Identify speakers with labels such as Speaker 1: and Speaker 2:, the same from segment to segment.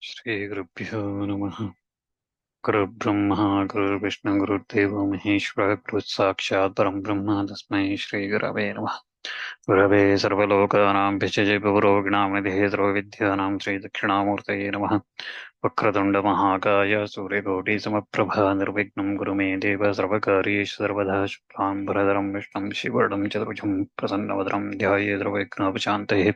Speaker 1: श्रीगुरुभ्यो नमः। गुरुर्ब्रह्मा गुरुर्विष्णु गुरुर्देवो महेश्वरः गुरुसाक्षात् परं ब्रह्म तस्मै श्रीगुरवे नमः। गुरवे सर्वलोकानां भिषजे भवरोगिणां निधये सर्वविद्यानां श्रीदक्षिणामूर्तये नमः। वक्रतुण्डमहाकाय सूर्यकोटिसमप्रभा निर्विघ्नं कुरु मे देव सर्वकार्येषु सर्वदा शुक्लाम्बरधरं विष्णुं शिवरदं चतुर्भुजं प्रसन्नवदनं ध्यायेत् सर्वविघ्नोपशान्तये।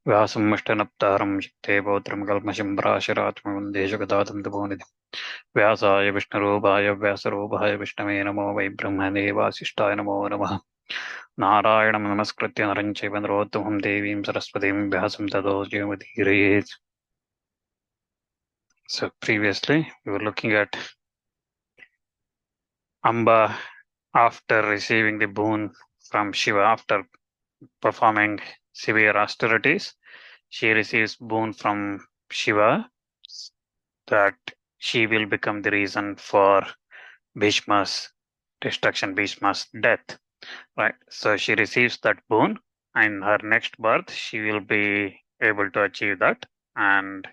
Speaker 1: व्यासमष्टनप्तारं शक्ते पौत्रं कल्मषं पराशरात्मवन्दे जगदातन्तपोनिधिं व्यासाय विष्णुरूपाय व्यासरूपाय विष्णवे नमो वै ब्रह्मणे वासिष्ठाय नमो नमः। नारायणं नमस्कृत्य नरं चैव नरोत्तमं देवीं सरस्वतीं व्यासं ततो जयमुदीरयेत्. So previously we were looking at Amba after receiving the boon from Shiva after performing severe austerities. She receives boon from Shiva that she will become the reason for Bhishma's destruction, Bhishma's death. Right. So she receives that boon. In her next birth, she will be able to achieve that. And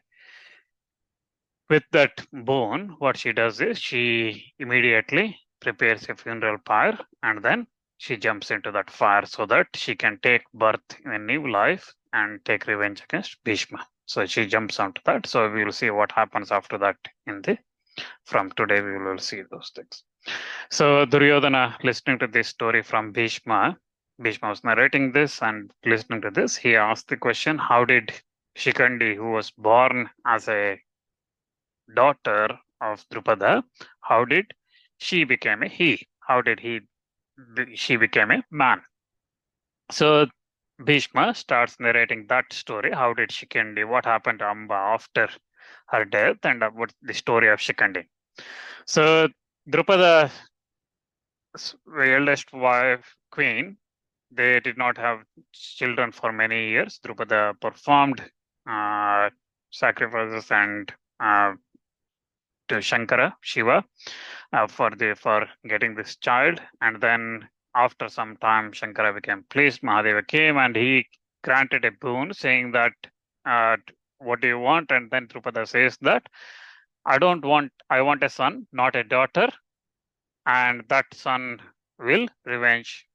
Speaker 1: with that boon, what she does is she immediately prepares a funeral pyre and then she jumps into that fire so that she can take birth in a new life and take revenge against Bhishma. So she jumps onto that. So we will see what happens after that in the from today we will see those things. So Duryodhana, listening to this story from Bhishma was narrating this and listening to this, he asked the question, how did Shikandi, who was born as a daughter of Drupada, how did she become a he? How did she became a man? So Bhishma starts narrating that story. How did Shikandi, what happened to Amba after her death, and what the story of Shikandi. So Drupada, the eldest wife, queen, they did not have children for many years. Drupada performed sacrifices and to Shankara, Shiva, for getting this child. And then after some time, Shankara became pleased. Mahadeva came and he granted a boon, saying that, "What do you want?" And then Drupada says that, I want a son, not a daughter, and that son will revenge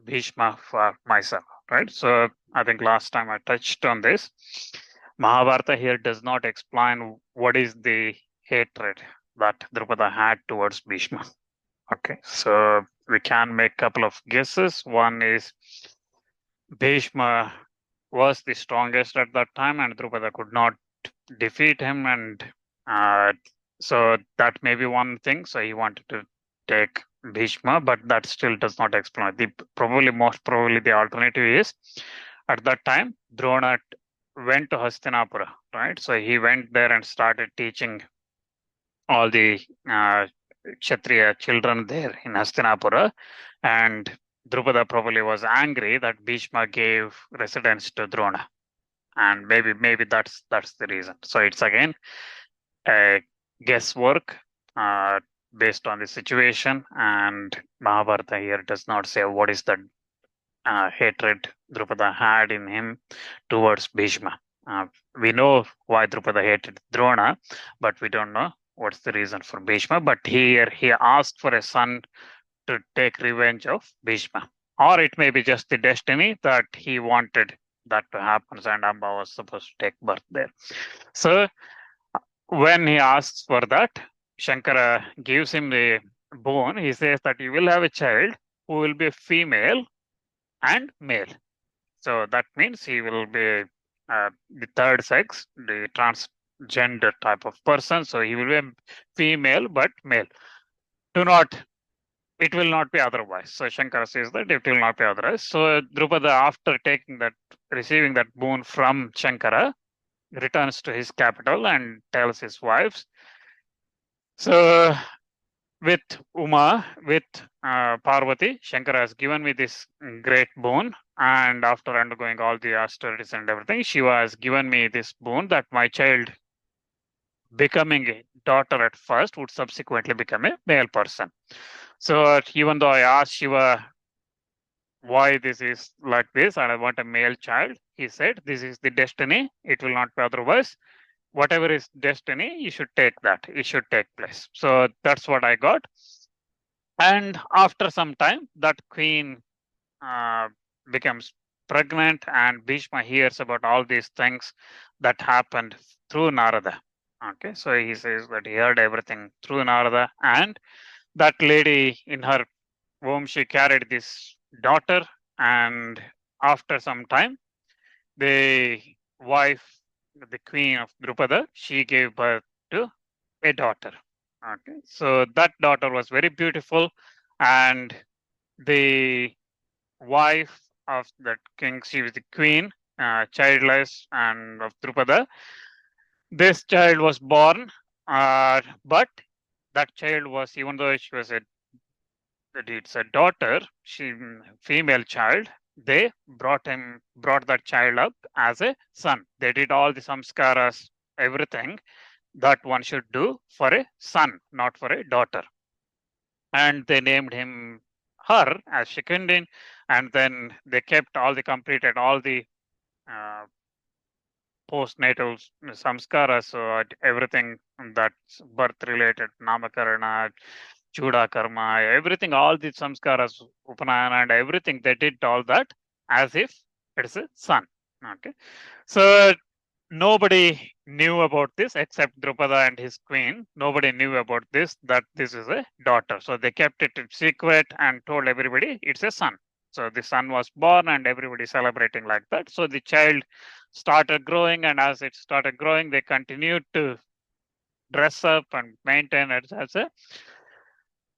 Speaker 1: Bhishma for myself, right? So I think last time I touched on this. Mahabharata here does not explain what is the hatred that Drupada had towards Bhishma. Okay, so we can make a couple of guesses. One is Bhishma was the strongest at that time, and Drupada could not defeat him, and so that may be one thing. So he wanted to take Bhishma, but that still does not explain. Most probably, the alternative is at that time Drona went to Hastinapura, right? So he went there and started teaching all the Kshatriya children there in Hastinapura, and Drupada probably was angry that Bhishma gave residence to Drona, and maybe that's the reason. So it's again a guesswork based on the situation, and Mahabharata here does not say what is the hatred Drupada had in him towards Bhishma. We know why Drupada hated Drona, but we don't know what's the reason for Bhishma. But here he asked for a son to take revenge of Bhishma. Or it may be just the destiny that he wanted that to happen, and Amba was supposed to take birth there. So when he asks for that, Shankara gives him the boon. He says that you will have a child who will be female and male. So that means he will be the third sex, the transgender type of person. So he will be a female but male. It will not be otherwise. So Shankara says that it will not be otherwise. So Drupada, after receiving that boon from Shankara, returns to his capital and tells his wives. So with Uma, with Parvati, Shankara has given me this great boon, and after undergoing all the austerities and everything, Shiva has given me this boon that my child, becoming a daughter at first, would subsequently become a male person. So even though I asked Shiva why this is like this and I want a male child, he said, this is the destiny, it will not be otherwise. whatever is destiny, you should take that. It should take place. So that's what I got. And after some time, that queen uh, becomes pregnant, and Bhishma hears about all these things that happened through Narada. Okay, so he says that he heard everything through Narada, and that lady in her womb, she carried this daughter, and after some time, the wife, the queen of Drupada, she gave birth to a daughter. Okay, so that daughter was very beautiful, and the wife of that king, she was the queen, childless, and of Drupada. This child was born, but that child was, even though she was a, it's a daughter, she female child. They brought that child up as a son. They did all the samskaras, everything that one should do for a son, not for a daughter. And they named him her as Shikandin, and then they kept all the completed all the uh, postnatal samskaras, so everything that's birth related, namakarana, chuda karma, everything, all the samskaras, upanayana, and everything, they did all that as if it's a son. Okay, so nobody knew about this except Drupada and his queen. Nobody knew about this, that this is a daughter. So they kept it in secret and told everybody it's a son. So the son was born and everybody celebrating like that. So the child started growing, and as it started growing, they continued to dress up and maintain it as a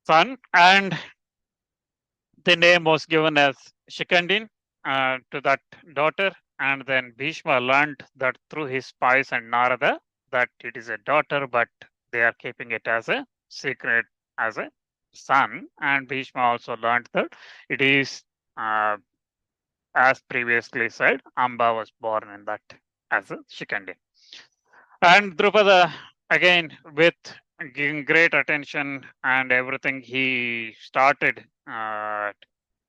Speaker 1: son. And the name was given as Shikandin to that daughter. And then Bhishma learned that through his spies and Narada that it is a daughter, but they are keeping it as a secret, as a son. And Bhishma also learned that it is, as previously said, Amba was born in that as a Shikandin. And Drupada, again, with giving great attention and everything, he started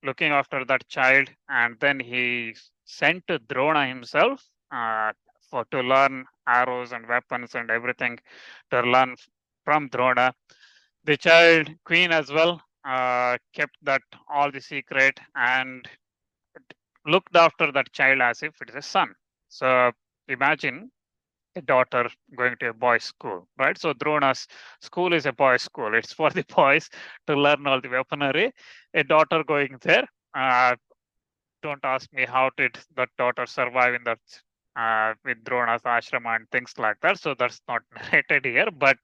Speaker 1: looking after that child, and then he sent to Drona himself for to learn arrows and weapons and everything, to learn from Drona. The child queen as well kept that all the secret and looked after that child as if it is a son. So imagine a daughter going to a boys' school, right? So Drona's school is a boys' school. It's for the boys to learn all the weaponry. A daughter going there. Uh, don't ask me how did that daughter survive in that with Drona's ashrama and things like that. So that's not narrated here, but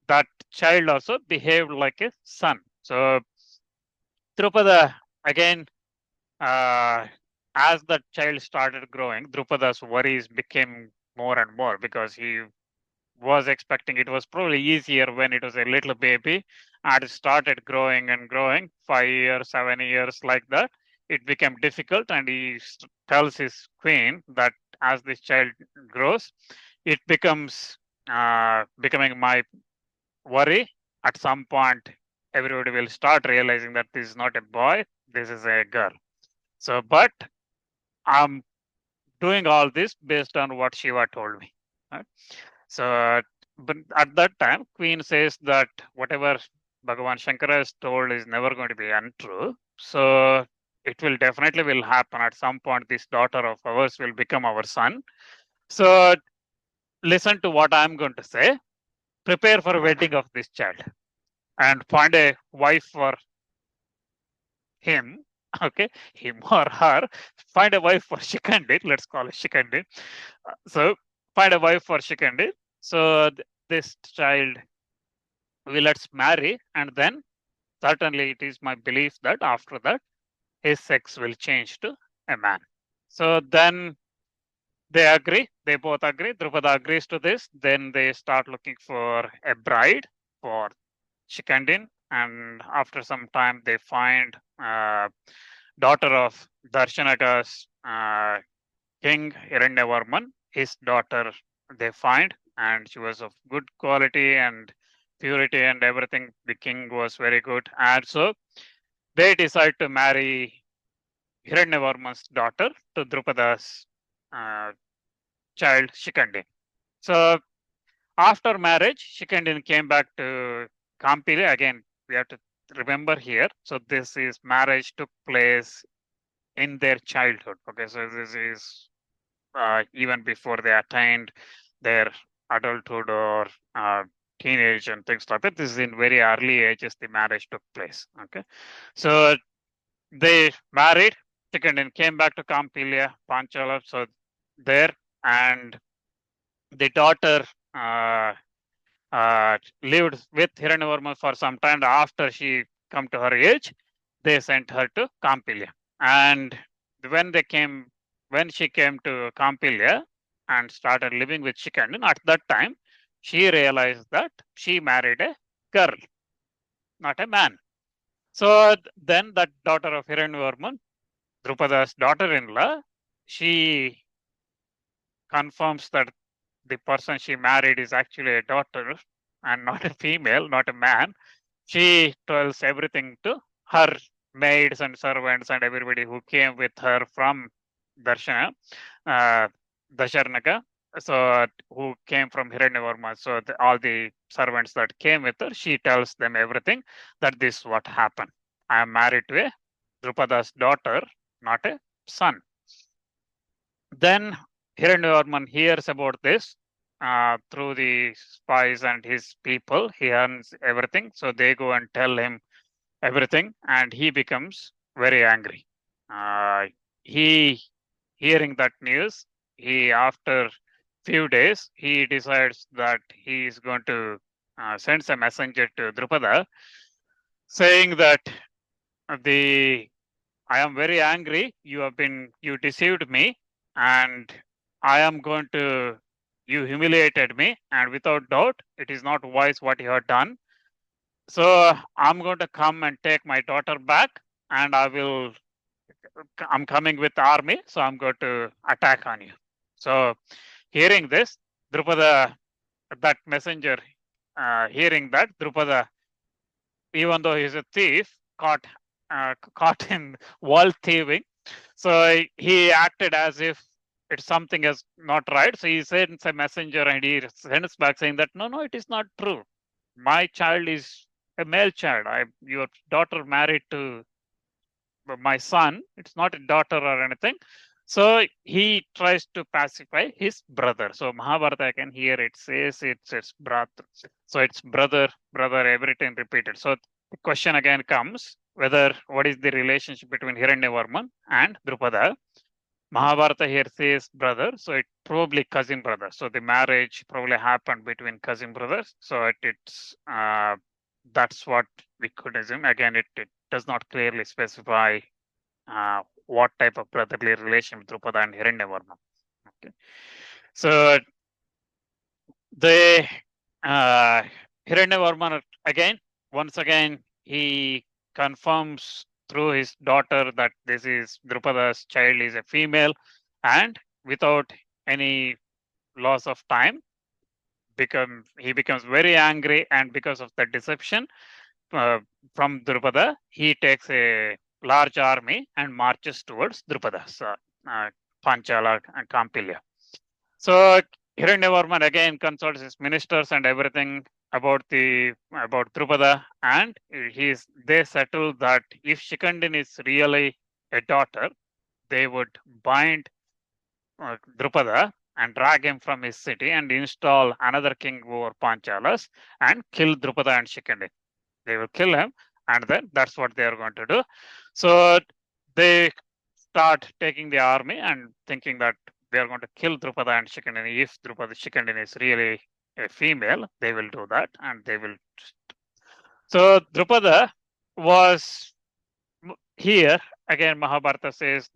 Speaker 1: that child also behaved like a son. So Drupada, again, uh, as that child started growing, Drupada's worries became more and more, because he was expecting it was probably easier when it was a little baby, and it started growing and growing 5 years, 7 years, like that. It became difficult, and he tells his queen that as this child grows, it becomes becoming my worry. At some point, everybody will start realizing that this is not a boy, this is a girl. So, but I'm doing all this based on what Shiva told me. Right? So, but at that time, Queen says that whatever Bhagavan Shankara has told is never going to be untrue. So it will definitely will happen at some point. This daughter of ours will become our son. So listen to what I'm going to say. Prepare for a wedding of this child and find a wife for him. Okay, him or her. Find a wife for Shikandit. Let's call it Shikandit. So find a wife for Shikandit. So this child, we let's marry, and then certainly it is my belief that after that his sex will change to a man. So then they agree, they both agree. Drupada agrees to this. Then they start looking for a bride for Shikandin, and after some time they find daughter of Darshanaka's king Hiranyavarman. His daughter they find, and she was of good quality and purity and everything. The king was very good, and so they decide to marry Hiranyavarman's daughter to Drupada's uh, child Shikandi. So after marriage, Shikandin came back to Kampili. Again, we have to remember here. So this is marriage took place in their childhood. Okay, so this is even before they attained their adulthood or teenage and things like that. This is in very early ages the marriage took place. Okay, so they married. Shikandin came back to Kampilia, Panchala. So there, and the daughter uh, lived with Hiranyavarma for some time. After she come to her age, they sent her to Kampilia. And when they came, when she came to Kampilia and started living with Shikandin, at that time, she realized that she married a girl, not a man. So then that daughter of Hiranyavarman, Drupada's daughter-in-law, she confirms that the person she married is actually a daughter and not a female, not a man. She tells everything to her maids and servants and everybody who came with her from Darshana, uh, Dasharnaga. So who came from Hiranyavarma. So all the servants that came with her, she tells them everything that this is what happened. I am married to a Drupada's daughter, not a son. Then Hiranyavarman hears about this through the spies and his people. He learns everything. So they go and tell him everything, and he becomes very angry. He hearing that news, he after few days he decides that he is going to send a messenger to Drupada saying that the I am very angry. You deceived me, and I am going to you humiliated me, and without doubt it is not wise what you have done. So I'm going to come and take my daughter back, and I'm coming with army, so I'm going to attack on you. So hearing this, Drupada, that messenger, hearing that, Drupada, even though he's a thief, caught in while thieving, so he acted as if it's something is not right. So he sends a messenger and he sends back saying that no, it is not true. My child is a male child. Your daughter married to my son. It's not a daughter or anything. So he tries to pacify his brother. So Mahabharata again here it says it's brother. So it's brother, everything repeated. So the question again comes whether what is the relationship between Hiranyavarman and Drupada. Mahabharata here says brother, so it probably cousin brother. So the marriage probably happened between cousin brothers. So it's that's what we could assume. Again, it does not clearly specify what type of brotherly relation with Drupada and Hiranyavarma. Okay, so the Hiranyavarma again, once again, he confirms through his daughter that this is Drupada's child is a female, and without any loss of time, he becomes very angry, and because of the deception from Drupada, he takes a large army and marches towards Drupada, so, Panchala and Kampilia. So Hiranyavarman again consults his ministers and everything about Drupada, and they settle that if Shikandin is really a daughter, they would bind Drupada and drag him from his city and install another king over Panchalas and kill Drupada and Shikandin. They will kill him, and then that's what they are going to do. So they start taking the army and thinking that they are going to kill Drupada and Shikandin. If Shikandin is really a female, they will do that, and they will. So Drupada was here again. Mahabharata says,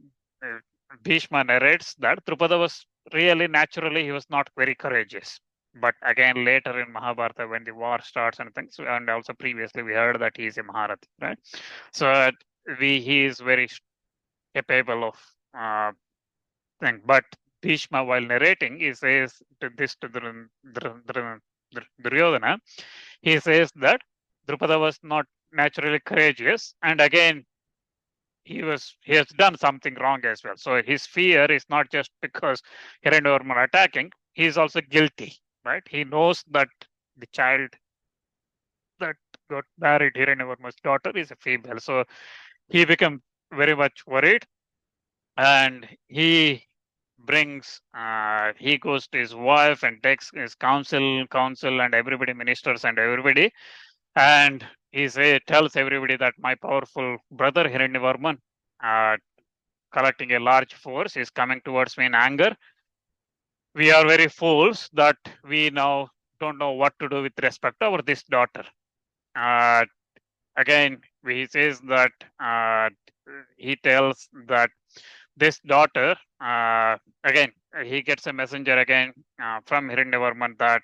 Speaker 1: Bhishma narrates that Drupada was really naturally he was not very courageous. But again, later in Mahabharata, when the war starts and things, and also previously we heard that he is a Maharathi, right? So he is very capable of thing. But Bhishma, while narrating, he says this to Duryodhana, he says that Drupada was not naturally courageous, and again, he has done something wrong as well. So his fear is not just because Hiranyavarman attacking, he is also guilty, right? He knows that the child that got married, Hiranyavarma's daughter, is a female. So he becomes very much worried, and he goes to his wife and takes his council and everybody, ministers and everybody, and tells everybody that my powerful brother Hiranyavarman, uh, collecting a large force, is coming towards me in anger. We are very fools that we now don't know what to do with respect to our this daughter. Uh, Again, he says that uh, he tells that this daughter, again, he gets a messenger again from Hiranyavarman, that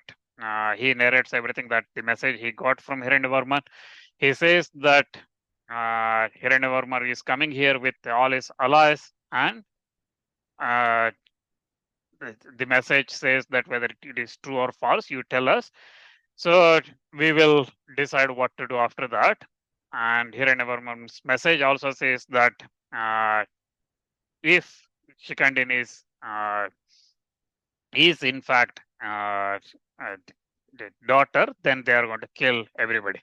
Speaker 1: he narrates everything, that the message he got from Hiranyavarman. He says that Hiranyavarman is coming here with all his allies, and uh, the message says that whether it is true or false, you tell us. So we will decide what to do after that. And Hiranyavarman's message also says that uh, if Shikandin is in fact the daughter, then they are going to kill everybody.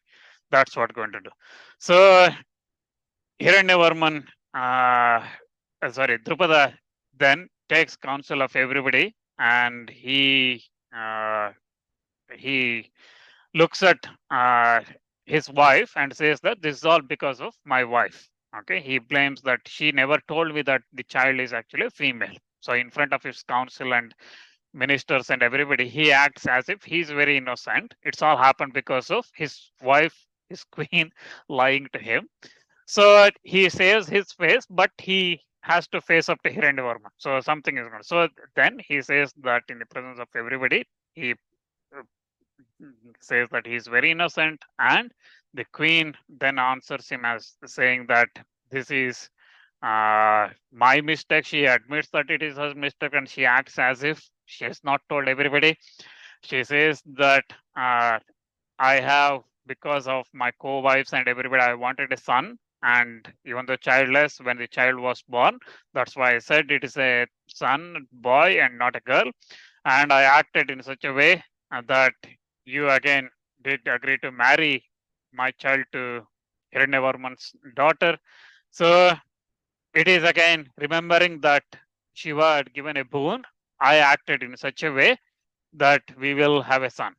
Speaker 1: That's what going to do. So Hiranyavarman, Drupada then takes counsel of everybody, and uh, he looks at his wife and says that this is all because of my wife. Okay, he blames that she never told me that the child is actually a female. So in front of his council and ministers and everybody, he acts as if he's very innocent. It's all happened because of his wife, his queen, lying to him. So he saves his face, but he has to face up to Hiranyavarman. So something is going. So then he says that in the presence of everybody, he uh, says that he's very innocent, and the queen then answers him as saying that this is my mistake. She admits that it is her mistake, and she acts as if she has not told everybody. She says that I have, because of my co-wives and everybody, I wanted a son, and even though childless, when the child was born, that's why I said it is a son, boy, and not a girl. And I acted in such a way that you again did agree to marry my child to Hiranyavarman's daughter. So it is again remembering that Shiva had given a boon. I acted in such a way that we will have a son.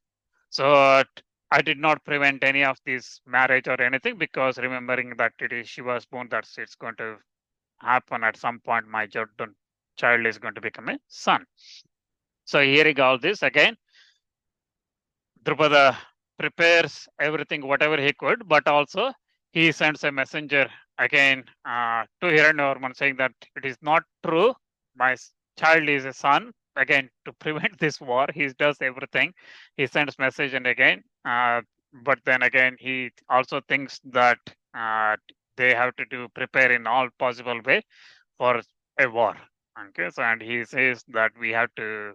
Speaker 1: So I did not prevent any of this marriage or anything, because remembering that it is Shiva's boon, that it's going to happen at some point. My child is going to become a son. So hearing all this again, Drupada prepares everything, whatever he could, but also he sends a messenger again to Hiranyavarman saying that it is not true. My child is a son. Again, to prevent this war, he does everything. He sends message, and again, but then again, he also thinks that they have to prepare in all possible way for a war. Okay, so and he says that we have to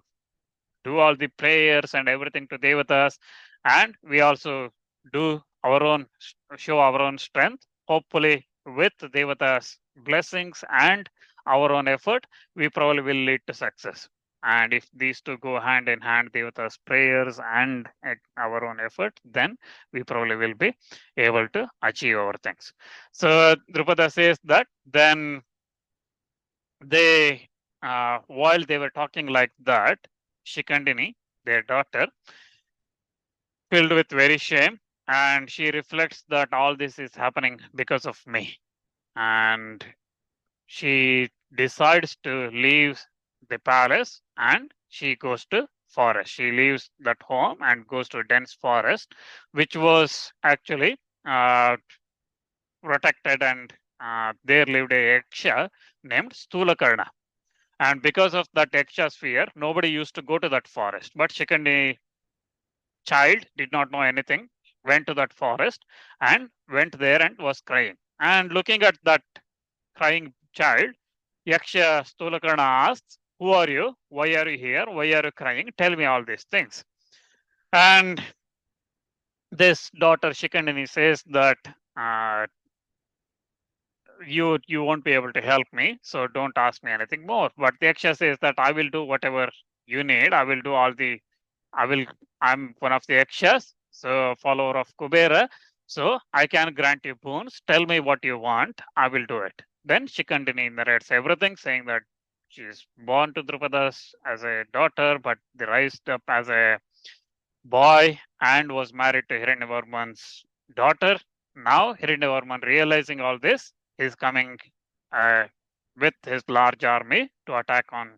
Speaker 1: do all the prayers and everything to Devatas, and we also do our own, show our own strength. Hopefully, with Devatas' blessings and our own effort, we probably will lead to success. And if these two go hand in hand, Devatas' prayers and our own effort, then we probably will be able to achieve our things. So Drupada says that then they, while they were talking like that, Shikandini, their daughter, filled with very shame, and she reflects that all this is happening because of me. And she decides to leave the palace, and she goes to forest. She leaves that home and goes to a dense forest, which was actually protected, and there lived a yaksha named Stulakarna. And because of that extra sphere, nobody used to go to that forest. But Shikandi child did not know anything, went to that forest and went there and was crying. And looking at that crying child, Yaksha Stulakarna asks, "Who are you? Why are you here? Why are you crying? Tell me all these things." And this daughter Shikandini says that uh, you won't be able to help me, so don't ask me anything more. But the Yaksha says that I will do whatever you need, I will do all the, I'm one of the yakshas, so follower of Kubera. So I can grant you boons. Tell me what you want. I will do it. Then Shikandini narrates everything, saying that she is born to Drupadas as a daughter, but they raised up as a boy and was married to Hiranyavarman's daughter. Now Hiranyavarman, realizing all this, is coming uh, with his large army to attack on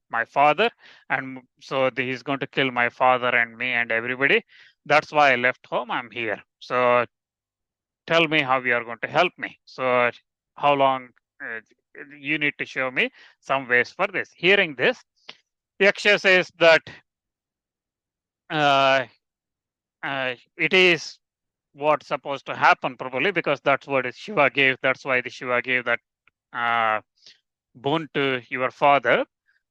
Speaker 1: my father, and so he's going to kill my father and me and everybody. That's why I left home. I'm here. So tell me how you are going to help me. So how long you need to show me some ways for this. Hearing this, Yaksha says that uh, it is what's supposed to happen probably, because that's what Shiva gave. That's why the Shiva gave that uh, boon to your father.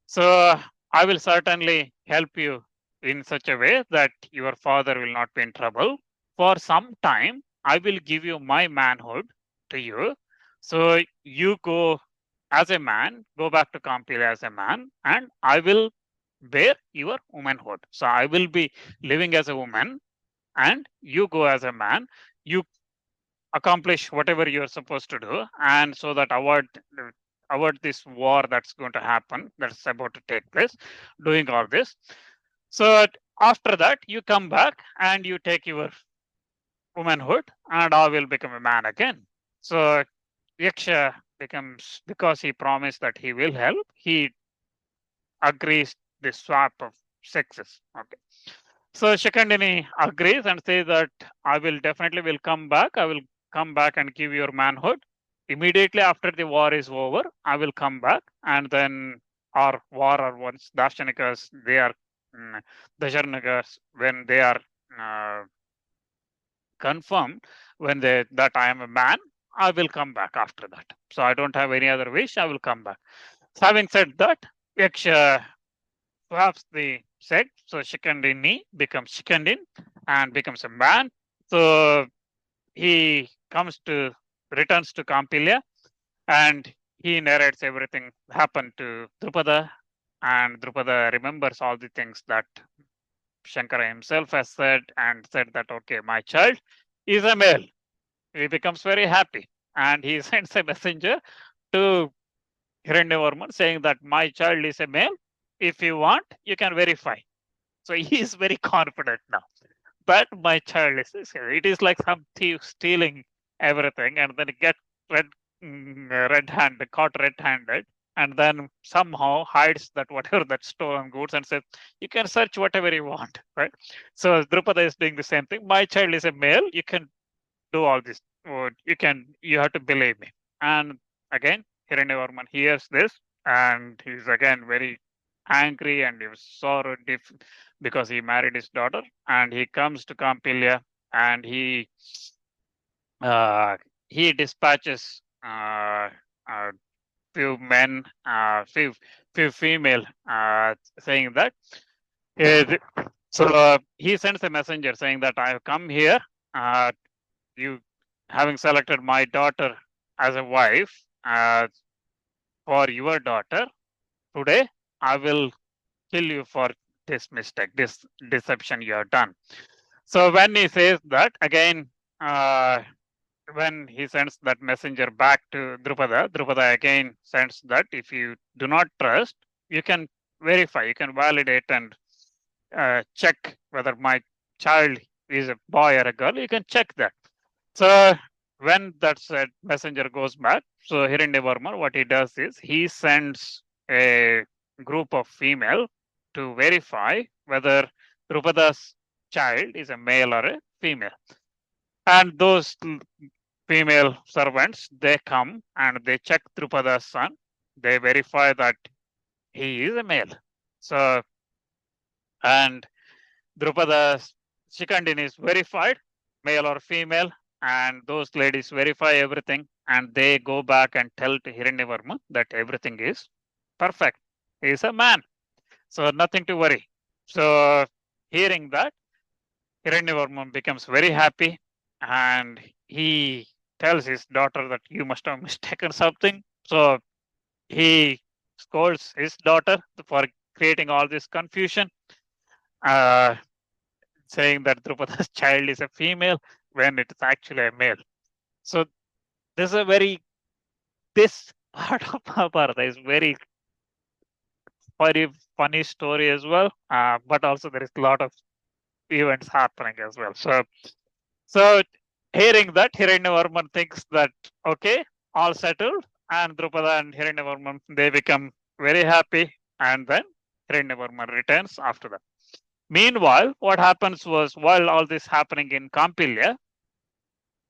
Speaker 1: So I will certainly help you in such a way that your father will not be in trouble. For some time, I will give you my manhood to you. So you go as a man, go back to Kampila as a man, and I will bear your womanhood. So I will be living as a woman, and you go as a man. You accomplish whatever you're supposed to do, and so that avoid this war that's going to happen, that's about to take place, doing all this. So after that, you come back and you take your womanhood, and I will become a man again. So Yaksha becomes, because he promised that he will help, he agrees the swap of sexes. Okay. So Shikandini agrees and says that I will definitely will come back. I will come back and give your manhood. Immediately after the war is over, I will come back, and then our war, or once Darshanikas, they are Dasharnakas, when they are uh, confirmed, when they that I am a man, I will come back after that. So I don't have any other wish. I will come back. So having said that, Yaksha swaps the sex. So Shikandini becomes Shikandin and becomes a man. So he returns to Kampilya, and he narrates everything happened to Drupada, and Drupada remembers all the things that Shankara himself has said, and said that, okay, my child is a male. He becomes very happy, and he sends a messenger to Hiranyavarman saying that my child is a male. If you want, you can verify. So he is very confident now. But my child is here. It is like some thief stealing everything and then get red red-handed, caught red-handed, and then somehow hides that whatever that stolen goods and says, you can search whatever you want, right? So Drupada is doing the same thing. My child is a male. You can do all this. Or you have to believe me. And again, Hiranyavarman hears this, and he's again very angry, and he was sorrow because he married his daughter, and he comes to Kampilya, and uh, he dispatches few men, few female, saying that uh, he sends a messenger saying that I have come here. You having selected my daughter as a wife for your daughter, today I will kill you for this mistake, this deception you have done. So when he says that, again, when he sends that messenger back to Drupada, Drupada again sends that if you do not trust, you can verify, you can validate and check whether my child is a boy or a girl. You can check that. So when that said messenger goes back, so Hiranyavarman, what he does is he sends a group of female to verify whether Drupada's child is a male or a female. And those female servants, they come and they check Drupada's son. They verify that he is a male. So, and Drupada's Shikandin is verified, male or female, and those ladies verify everything, and they go back and tell to Hiranyavarman that everything is perfect. He is a man, so nothing to worry. So hearing that, Hiranyavarman becomes very happy, and he tells his daughter that you must have mistaken something. So he scolds his daughter for creating all this confusion, uh, saying that Drupada's child is a female when it is actually a male. So this is a very, this part of Mahabharata is very funny story as well, but also there is a lot of events happening as well. So hearing that, Hiranyavarman thinks that okay, all settled, and Drupada and Hiranyavarman they become very happy, and then Hiranyavarman returns after that. Meanwhile, what happens was while all this happening in Kampilya,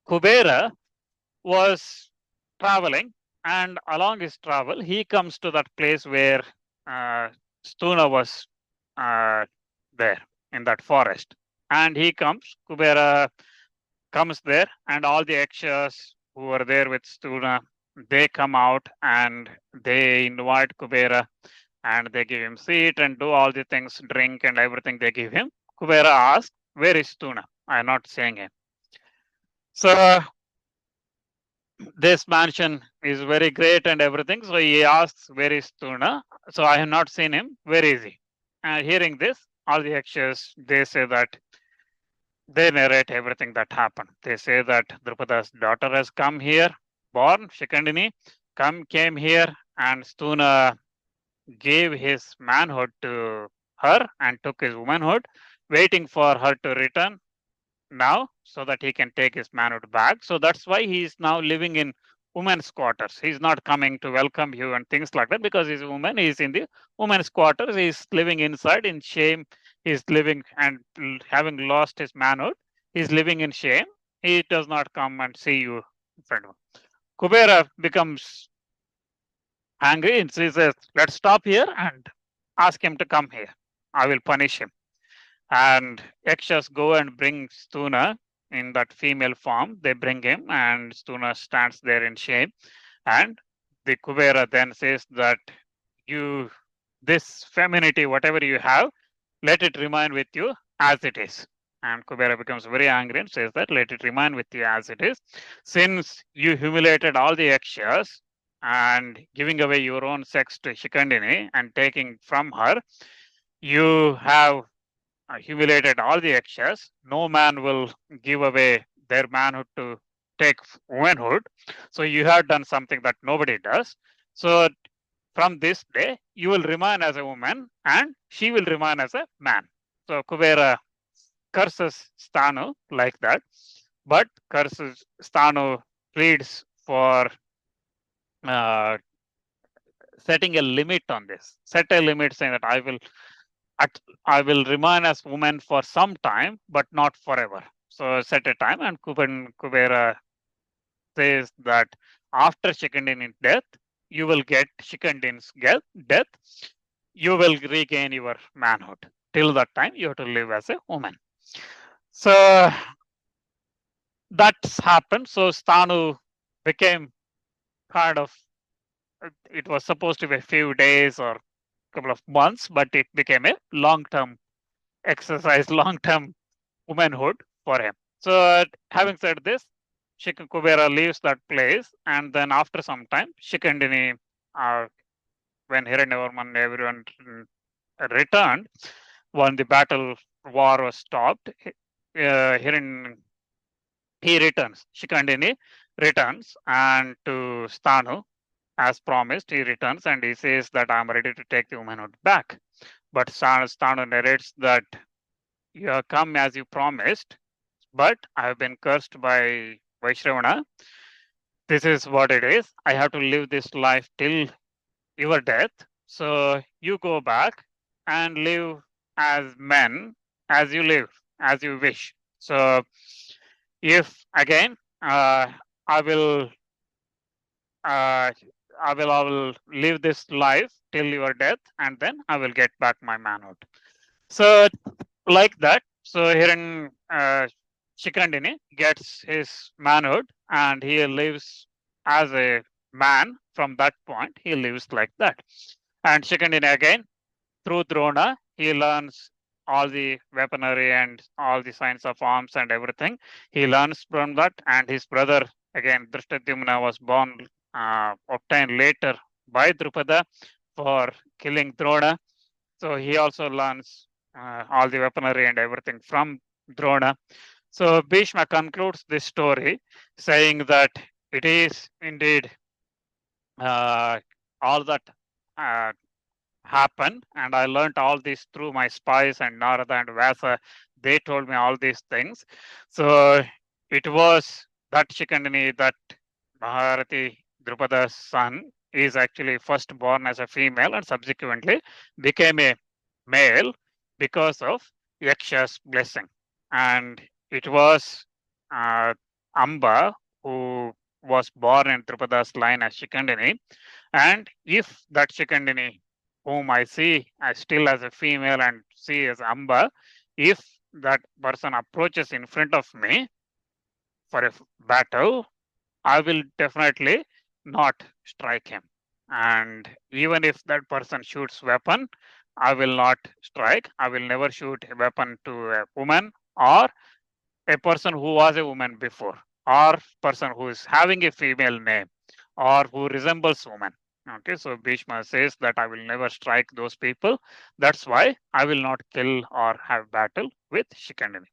Speaker 1: Kubera was traveling, and along his travel, he comes to that place where Stuna was there in that forest. And he comes, Kubera comes there, and all the Yakshas who were there with Stuna, they come out and they invite Kubera and they give him seat and do all the things, drink and everything they give him. Kubera asks, where is Stuna? I am not saying him. So this mansion is very great and everything. So he asks, where is Tuna? So I have not seen him. Where is he? And hearing this, all the Yakshas, they say that they narrate everything that happened. They say that Drupada's daughter has come here, born, Shikandini, came here, and Stuna gave his manhood to her and took his womanhood, waiting for her to return now so that he can take his manhood back. So that's why he is now living in women's quarters. He's not coming to welcome you and things like that because he's a woman. He's in the women's quarters. He's living inside in shame. He's living and having lost his manhood. He's living in shame. He does not come and see you. Kubera becomes angry and he says, let's stop here and ask him to come here. I will punish him. And Yakshas go and bring Stuna in that female form. They bring him, and Stuna stands there in shame. And the Kubera then says that you, this femininity, whatever you have, let it remain with you as it is. And Kubera becomes very angry and says that let it remain with you as it is. Since you humiliated all the Yakshas and giving away your own sex to Shikandini and taking from her, you have humiliated all the Yakshas. No man will give away their manhood to take womanhood. So you have done something that nobody does. So from this day, you will remain as a woman and she will remain as a man. So Kubera curses Stanu like that, but curses Stanu pleads for setting a limit on this. Set a limit saying that I will remain as woman for some time, but not forever. So set a time, and Kubera says that after Shikandin's death, you will get Shikandin's death. You will regain your manhood. Till that time, you have to live as a woman. So that's happened. So Stanu became kind of, it was supposed to be a few days or a couple of months, but it became a long-term exercise, long-term womanhood for him. So having said this, Kubera leaves that place, and then after some time, Shikandini, when Hiranyavarman and everyone returned, when the battle war was stopped, he returns. Shikandini returns, and to Stanu, as promised, he returns and he says that I'm ready to take the womanhood back. But Stanu narrates that you have come as you promised, but I have been cursed by Vaishravana. This is what it is. I have to live this life till your death. So you go back and live as men, as you live, as you wish. So if again, I will live this life till your death, and then I will get back my manhood. So like that. So here in Shikandini gets his manhood and he lives as a man. From that point, he lives like that. And Shikandini again, through Drona, he learns all the weaponry and all the signs of arms and everything. He learns from that, and his brother, again, Drishtadyumna, was obtained later by Drupada for killing Drona. So he also learns all the weaponry and everything from Drona. So Bhishma concludes this story saying that it is indeed uh, all that uh, happened, and I learned all this through my spies and Narada and Vyasa. They told me all these things. So it was that Shikandini, that Maharati Drupada's son, is actually first born as a female and subsequently became a male because of Yaksha's blessing. And it was uh, Amba who was born in Drupada's line as Shikandini. And if that Shikandini, whom I see as still as a female and see as Amba, if that person approaches in front of me for a battle, I will definitely not strike him. And even if that person shoots weapon, I will not strike. I will never shoot a weapon to a woman or a person who was a woman before, or person who is having a female name or who resembles woman. Okay, so Bhishma says that I will never strike those people. That's why I will not kill or have battle with Shikandini.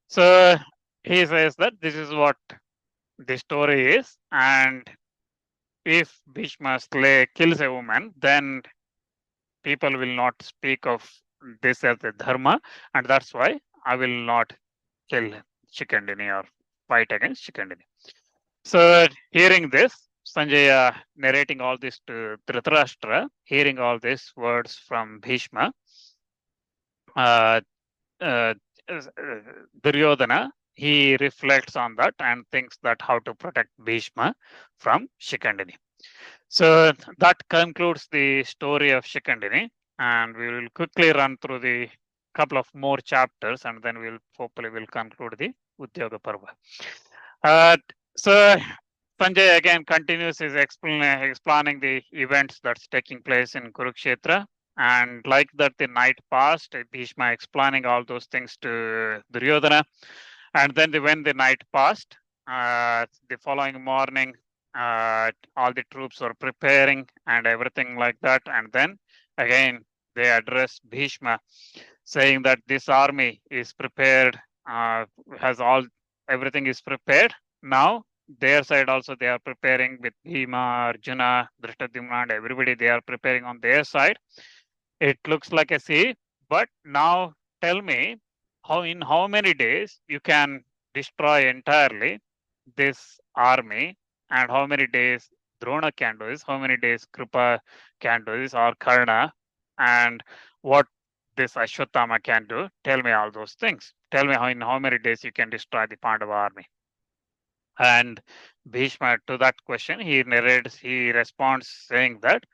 Speaker 1: So he says that this is what the story is, and if Bhishma kills a woman, then people will not speak of this as a dharma, and that's why I will not kill Shikandini or fight against Shikandini. So, hearing this, Sanjaya narrating all this to Dhritarashtra, hearing all these words from Bhishma, uh, uh, Duryodhana, he reflects on that and thinks that how to protect Bhishma from Shikandini. So that concludes the story of Shikandini, and we will quickly run through the couple of more chapters, and then we'll hopefully will conclude the Udhyoga Parva. So Sanjay again continues his explaining the events that's taking place in Kurukshetra. And like that, the night passed, Bhishma explaining all those things to Duryodhana. And then when the night passed, the following morning, all the troops were preparing and everything like that. And then again, they addressed Bhishma, saying that this army is prepared, has all everything is prepared. Now their side also they are preparing with Bhima, Arjuna, Drishtadyumna, and everybody they are preparing on their side. It looks like a sea, but now tell me how many days you can destroy entirely this army, and how many days Drona can do this, how many days Kripa can do this, or Karna, and what this Ashwatthama can do. Tell me all those things. Tell me in how many days you can destroy the Pandava army. And Bhishma, to that question, he responds saying that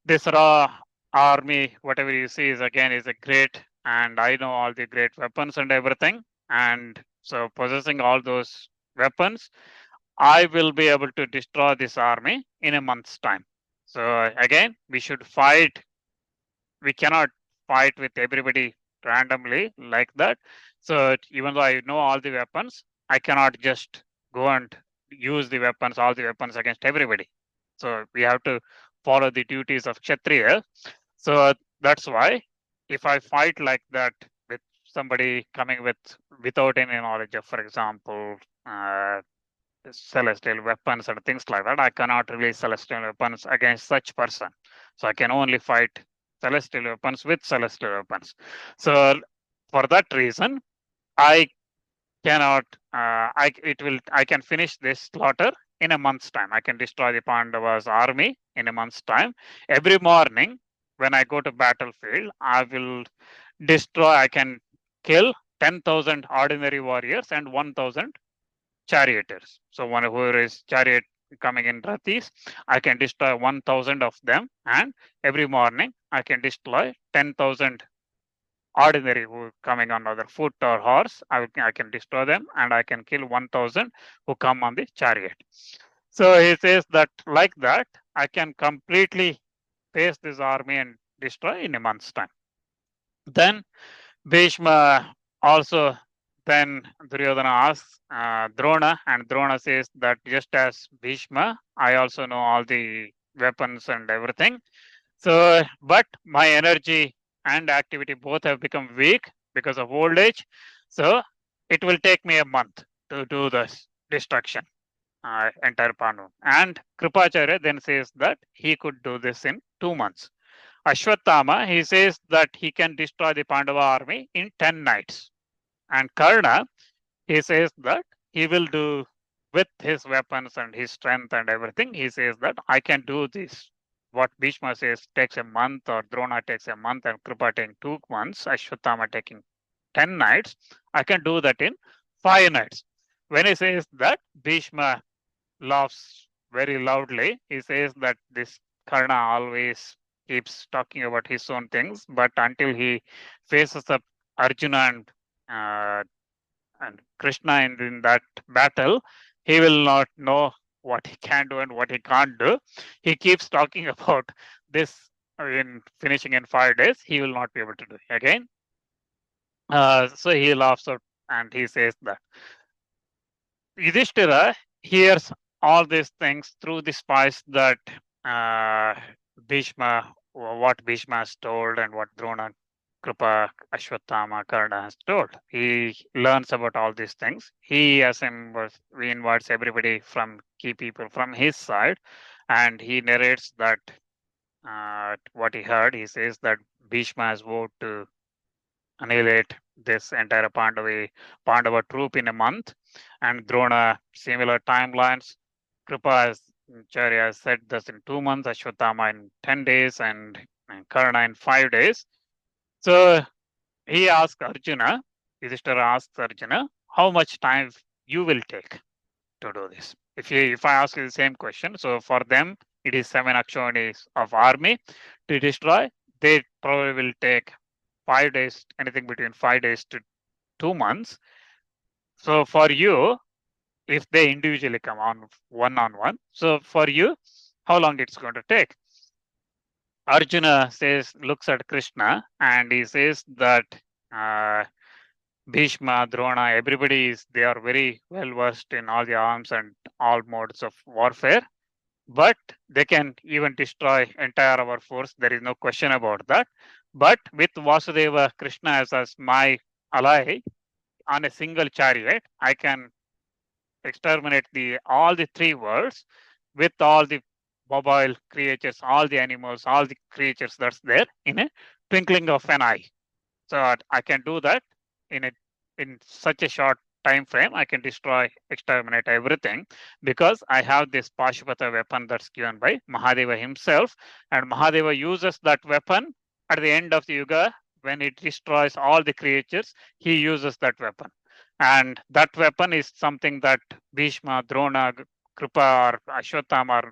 Speaker 1: this raw army, whatever you see, is a great, and I know all the great weapons and everything. And so, possessing all those weapons, I will be able to destroy this army in a month's time. So, again, we should fight. We cannot fight with everybody randomly like that. So, even though I know all the weapons, I cannot just go and use the weapons, all the weapons against everybody. So, we have to follow the duties of Kshatriya. So that's why if I fight like that with somebody coming without any knowledge of, for example, celestial weapons and things like that, I cannot release celestial weapons against such person. So I can only fight celestial weapons with celestial weapons. So for that reason, I cannot. I can finish this slaughter in a month's time. I can destroy the Pandavas' army in a month's time. Every morning, when I go to battlefield, I will destroy. I can kill 10,000 ordinary warriors and 1,000 charioteers. So whoever is chariot coming in rathis, I can destroy 1,000 of them, and every morning I can destroy 10,000 ordinary who coming on other foot or horse. I can destroy them, and I can kill 1,000 who come on the chariot. So he says that like that, I can completely face this army and destroy in a month's time. Then Bhishma also, then Duryodhana asks Drona, and Drona says that just as Bhishma, I also know all the weapons and everything. So, but my energy and activity both have become weak because of old age. So it will take me a month to do this destruction, entire Pandu. And Kripacharya then says that he could do this in 2 months. Ashwatthama, he says that he can destroy the Pandava army in 10 nights. And Karna, he says that he will do with his weapons and his strength and everything. He says that I can do this. What Bhishma says takes a month, or Drona takes a month, and Kripa taking 2 months, Ashwatthama taking 10 nights. I can do that in 5 nights. When he says that, Bhishma laughs very loudly. He says that this Karna always keeps talking about his own things, but until he faces up Arjuna and Krishna in that battle, he will not know what he can do and what he can't do. He keeps talking about this in finishing in 5 days. He will not be able to do it again. So he laughs out and he says that Yudhishthira hears all these things through the spies that Bhishma, what Bhishma has told and what Drona, Kripa, Ashwatthama, Karna has told. He learns about all these things. He assembles, he invites everybody from key people from his side, and he narrates that what he heard. He says that Bhishma has vowed to annihilate this entire Pandava troop in a month, and Drona similar timelines. Kripa has Charya said this in 2 months, Ashwatthama in 10 days, and Karna in 5 days. So he asks Arjuna, Yudhishthira asks Arjuna, how much time you will take to do this? If I ask you the same question, so for them it is 7 Akshonis of army to destroy. They probably will take 5 days, anything between 5 days to 2 months. So for you, if they individually come on one, so for you, how long it's going to take? Arjuna says, looks at Krishna, and he says that Bhishma, Drona, everybody they are very well versed in all the arms and all modes of warfare, but they can even destroy entire our force. There is no question about that. But with Vasudeva, Krishna as my ally on a single chariot, I can exterminate all the 3 worlds with all the mobile creatures, all the animals, all the creatures that's there in a twinkling of an eye. So I can do that in such a short time frame. I can destroy, exterminate everything because I have this Pashupata weapon that's given by Mahadeva himself, and Mahadeva uses that weapon at the end of the Yuga when it destroys all the creatures. He uses that weapon, and that weapon is something that Bhishma, Drona, Kripa, or Ashwatthama,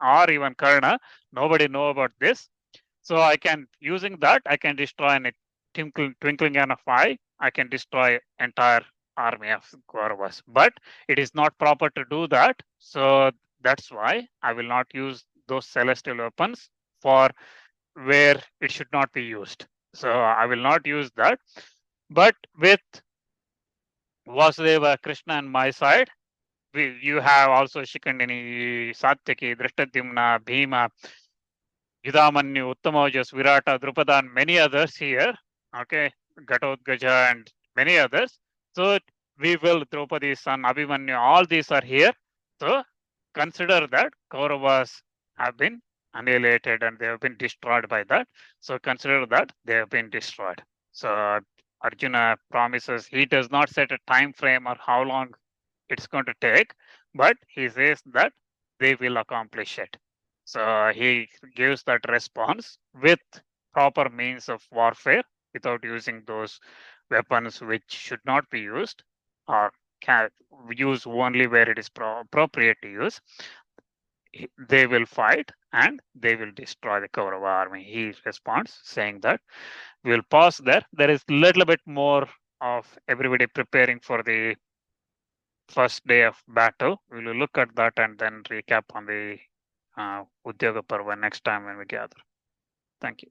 Speaker 1: or even Karna, nobody know about this. So I can, using that, I can destroy in a twinkling of eye. I can destroy entire army of Kauravas. But it is not proper to do that. So that's why I will not use those celestial weapons for where it should not be used. So I will not use that. But with Vasudeva, Krishna on my side, you have also Shikandini, Satyaki, Drishtadyumna, Bhima, Yudamanyu, Uttamaojas, Virata, Drupada, and many others here. Okay, Gatotkaja and many others. So we will, Draupadi's son, Abhimanyu, all these are here. So consider that Kauravas have been annihilated and they have been destroyed by that. So consider that they have been destroyed. So Arjuna promises, he does not set a time frame or how long it's going to take, but he says that they will accomplish it. So he gives that response with proper means of warfare without using those weapons which should not be used or can use only where it is appropriate to use. They will fight and they will destroy the Kaurava army. He responds saying that we will pause there. There is a little bit more of everybody preparing for the first day of battle. We will look at that and then recap on the Udhyoga Parva next time when we gather. Thank you.